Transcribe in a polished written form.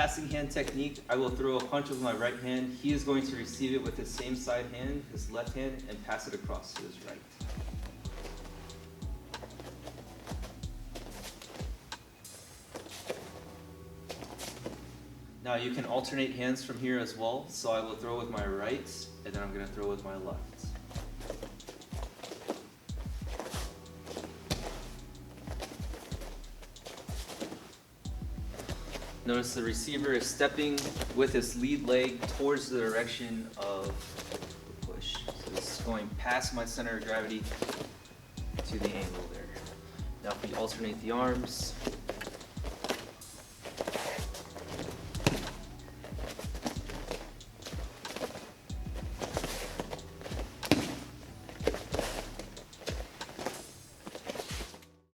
passing hand technique, I will throw a punch with my right hand. He is going to receive it with his same side hand, his left hand, and pass it across to his right. Now you can alternate hands from here as well. So I will throw with my right, and then I'm going to throw with my left. Notice the receiver is stepping with his lead leg towards the direction of the push. So it's going past my center of gravity to the angle there. Now if we alternate the arms,